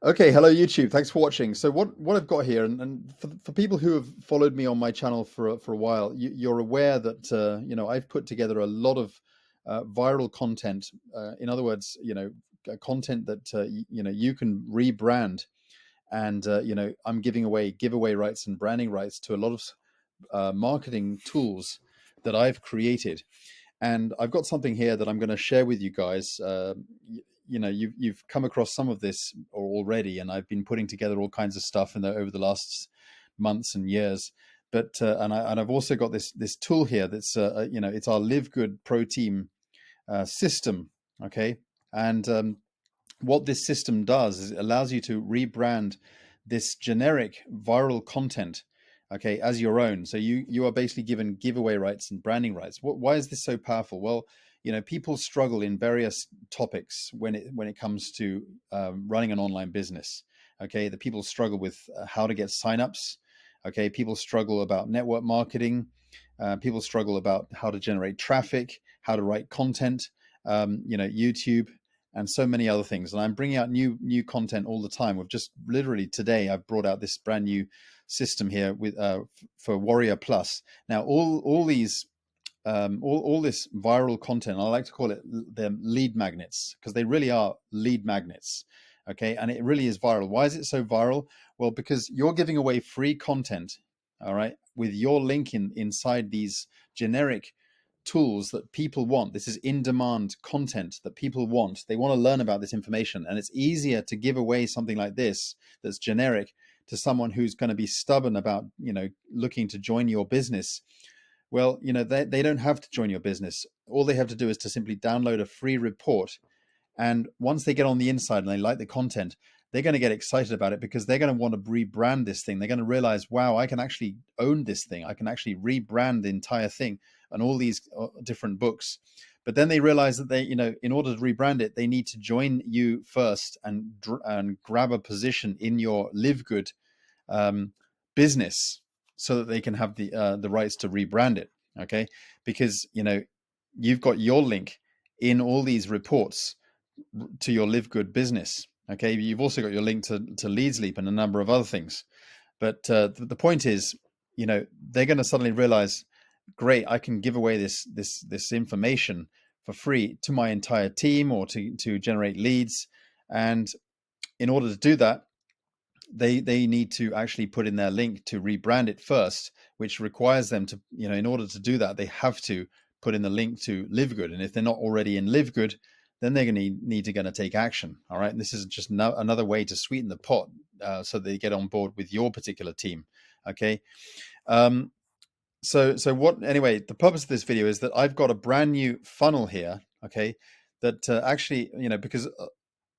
Okay, hello YouTube. Thanks for watching. So what I've got here, and for people who have followed me on my channel for a while, you're aware that I've put together a lot of viral content. In other words, content that you can rebrand, and I'm giving away giveaway rights and branding rights to a lot of marketing tools that I've created. And I've got something here that I'm going to share with you guys. You've come across some of this already, and I've been putting together all kinds of stuff over the last months and years. But I've also got this tool here that's it's our LiveGood Pro Team system. Okay, and what this system does is it allows you to rebrand this generic viral content, okay, as your own. So you are basically given giveaway rights and branding rights. Why is this so powerful? Well, people struggle in various topics when it comes to running an online business. Okay, the people struggle with how to get signups. Okay, people struggle about network marketing. People struggle about how to generate traffic, how to write content. YouTube, and so many other things. And I'm bringing out new content all the time. We've just literally today I've brought out this brand new system here with for Warrior Plus. Now all these all this viral content, I like to call it them lead magnets, because they really are lead magnets. Okay, and it really is viral. Why is it so viral? Well, because you're giving away free content, all right, with your link inside these generic tools that people want. This is in-demand content that people want. They want to learn about this information, and it's easier to give away something like this that's generic to someone who's going to be stubborn about looking to join your business. Well, they don't have to join your business. All they have to do is to simply download a free report. And once they get on the inside and they like the content, they're going to get excited about it, because they're going to want to rebrand this thing. They're going to realize, wow, I can actually own this thing. I can actually rebrand the entire thing and all these different books. But then they realize that in order to rebrand it, they need to join you first and grab a position in your LiveGood business, so that they can have the rights to rebrand it. Okay, because you've got your link in all these reports to your LiveGood business. Okay, you've also got your link to Leads Leap and a number of other things. But the point is, they're going to suddenly realize, great, I can give away this information for free to my entire team, or to generate leads. And in order to do that, they need to actually put in their link to rebrand it first, which requires them to, in order to do that, they have to put in the link to LiveGood. And if they're not already in LiveGood, then they're going to need to take action. All right. And this is just another way to sweeten the pot, so they get on board with your particular team. Okay. So what, anyway, the purpose of this video is that I've got a brand new funnel here. Okay. That actually, because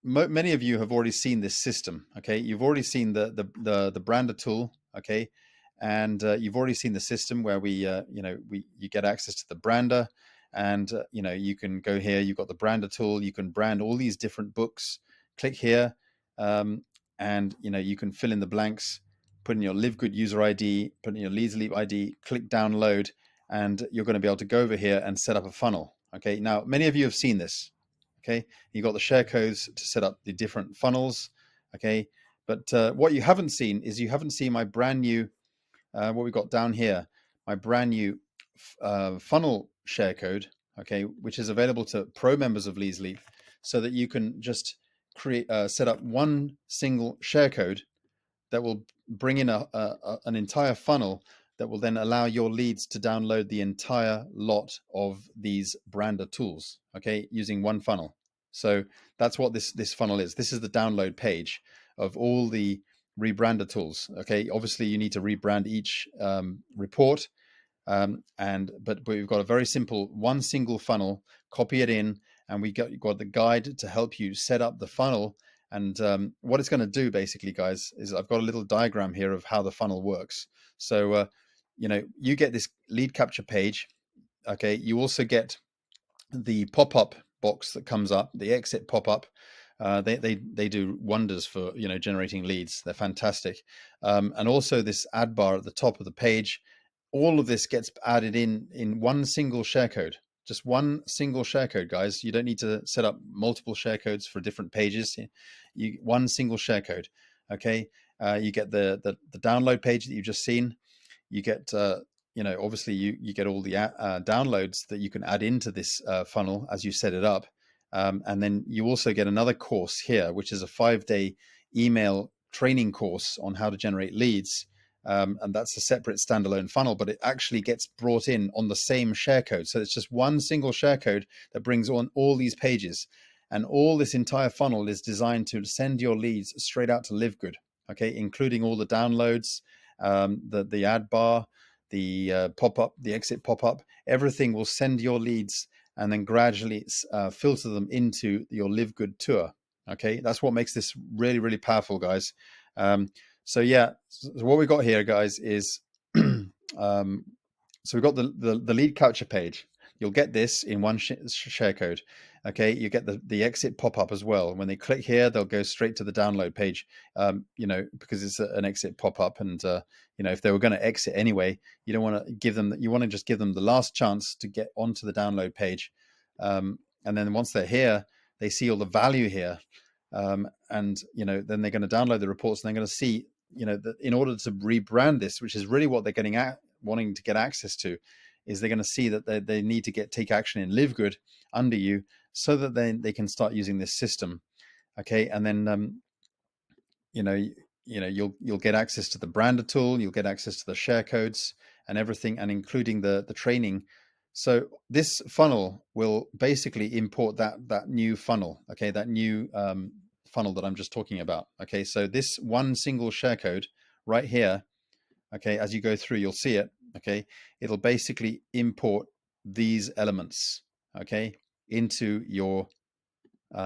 many of you have already seen this system. Okay, you've already seen the brander tool. Okay, and you've already seen the system where you get access to the brander, and you can go here. You've got the brander tool. You can brand all these different books. Click here, and you can fill in the blanks. Put in your LiveGood user ID. Put in your Leads Leap ID. Click download, and you're going to be able to go over here and set up a funnel. Okay, now many of you have seen this. Okay, you got the share codes to set up the different funnels. Okay, but what you haven't seen is my brand new what we got down here, my brand new funnel share code. Okay, which is available to pro members of Leads Leap, so that you can just set up one single share code that will bring in an entire funnel that will then allow your leads to download the entire lot of these brander tools, okay, using one funnel. So that's what this funnel is. This is the download page of all the rebrander tools. Okay, obviously you need to rebrand each report, but we've got a very simple one single funnel. Copy it in, and we got the guide to help you set up the funnel. And what it's going to do, basically, guys, is I've got a little diagram here of how the funnel works. So you get this lead capture page. Okay, you also get the pop-up box that comes up, the exit pop-up. They do wonders for generating leads. They're fantastic. And also this ad bar at the top of the page. All of this gets added in one single share code. Just one single share code, guys. You don't need to set up multiple share codes for different pages. One single share code. Okay. You get the download page that you've just seen. You get, obviously you get all the downloads that you can add into this funnel as you set it up. And then you also get another course here, which is a 5-day email training course on how to generate leads. And that's a separate standalone funnel, but it actually gets brought in on the same share code. So it's just one single share code that brings on all these pages. And all this entire funnel is designed to send your leads straight out to LiveGood, okay, including all the downloads, the ad bar, the pop-up, the exit pop-up. Everything will send your leads and then gradually filter them into your LiveGood tour. Okay, that's what makes this really, really powerful, guys. So yeah, so what we got here, guys, is so we've got the lead capture page. You'll get this in one share code. Okay, you get the exit pop-up as well. When they click here, they'll go straight to the download page, because it's an exit pop-up. And, if they were going to exit anyway, you don't want to give them, you want to just give them the last chance to get onto the download page. And then once they're here, they see all the value here. And, then they're going to download the reports and they're going to see, that in order to rebrand this, which is really what they're wanting to get access to, is they're going to see that they need to take action in LiveGood under you so that they can start using this system. Okay. And then, you'll get access to the brander tool, you'll get access to the share codes and everything, and including the training. So this funnel will basically import that new funnel. Okay. That new funnel that I'm just talking about. Okay. So this one single share code right here, okay, as you go through, you'll see it. Okay. It'll basically import these elements, okay, into your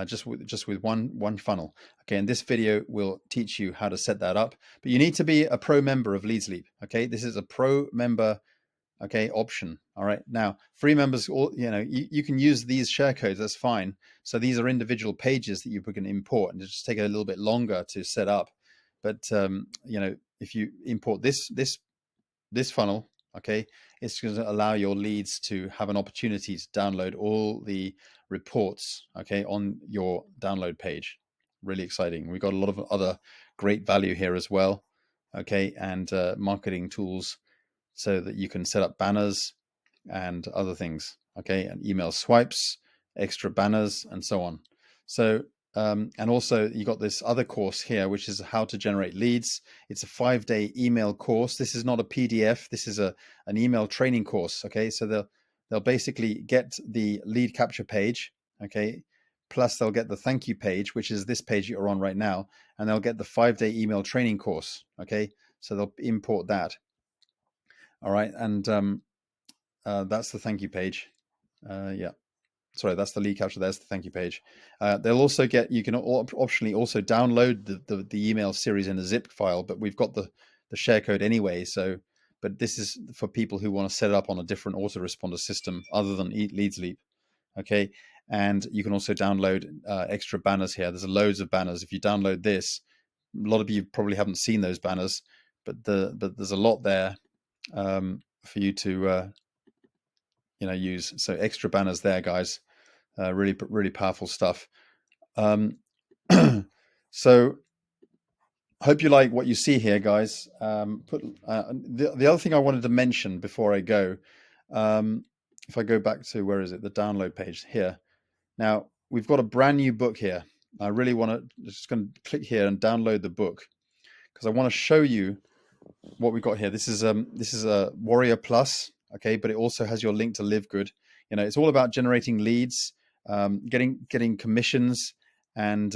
just with one funnel. Okay, and this video will teach you how to set that up, but you need to be a pro member of LeadsLeap. Okay, this is a pro member, okay, option. All right, now free members, you can use these share codes, that's fine. So these are individual pages that you can import, and it just take a little bit longer to set up. But if you import this funnel, okay, it's going to allow your leads to have an opportunity to download all the reports, okay, on your download page. Really exciting. We've got a lot of other great value here as well, okay, and marketing tools so that you can set up banners and other things, okay, and email swipes, extra banners, and so on. So and also you got this other course here, which is how to generate leads. It's a 5-day email course. This is not a PDF. This is an email training course. Okay. So they'll basically get the lead capture page. Okay. Plus they'll get the thank you page, which is this page you're on right now. And they'll get the 5-day email training course. Okay. So they'll import that. All right. And that's the thank you page. Yeah. Sorry, that's the lead capture. There's the thank you page. They'll also you can optionally also download the email series in a zip file, but we've got the share code anyway. So, but this is for people who want to set it up on a different autoresponder system other than LeadsLeap. Okay. And you can also download extra banners here. There's loads of banners. If you download this, a lot of you probably haven't seen those banners, but there's a lot there for you to use. So extra banners there, guys. Really, really powerful stuff. So hope you like what you see here, guys. The other thing I wanted to mention before I go, if I go back to, where is it? The download page here. Now we've got a brand new book here. I really want to just going to click here and download the book because I want to show you what we've got here. This is a Warrior Plus, okay, but it also has your link to LiveGood. It's all about generating leads, getting commissions, and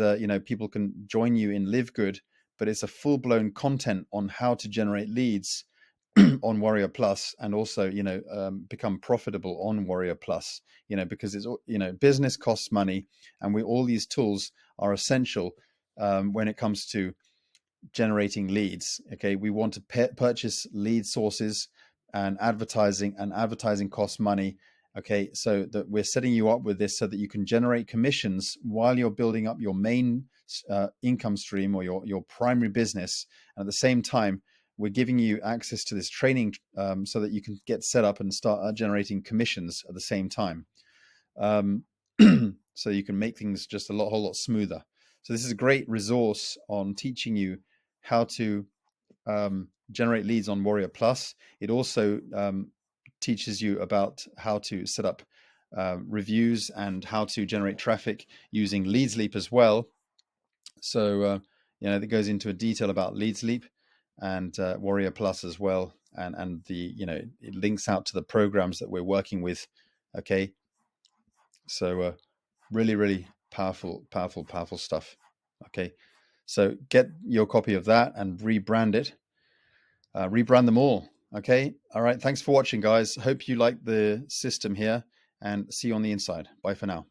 people can join you in LiveGood. But it's a full-blown content on how to generate leads on Warrior Plus, and also become profitable on Warrior Plus. Because it's business costs money, and all these tools are essential when it comes to generating leads. Okay, we want to purchase lead sources, and advertising costs money. Okay, so that we're setting you up with this so that you can generate commissions while you're building up your main income stream or your primary business. And at the same time, we're giving you access to this training so that you can get set up and start generating commissions at the same time. So you can make things just a whole lot smoother. So this is a great resource on teaching you how to generate leads on Warrior Plus. It also teaches you about how to set up reviews and how to generate traffic using Leads Leap as well. So that goes into a detail about Leads Leap and Warrior Plus as well, and the it links out to the programs that we're working with. Okay, so really powerful stuff. Okay, so get your copy of that and rebrand it. Rebrand them all. Okay. All right. Thanks for watching, guys. Hope you like the system here, and see you on the inside. Bye for now.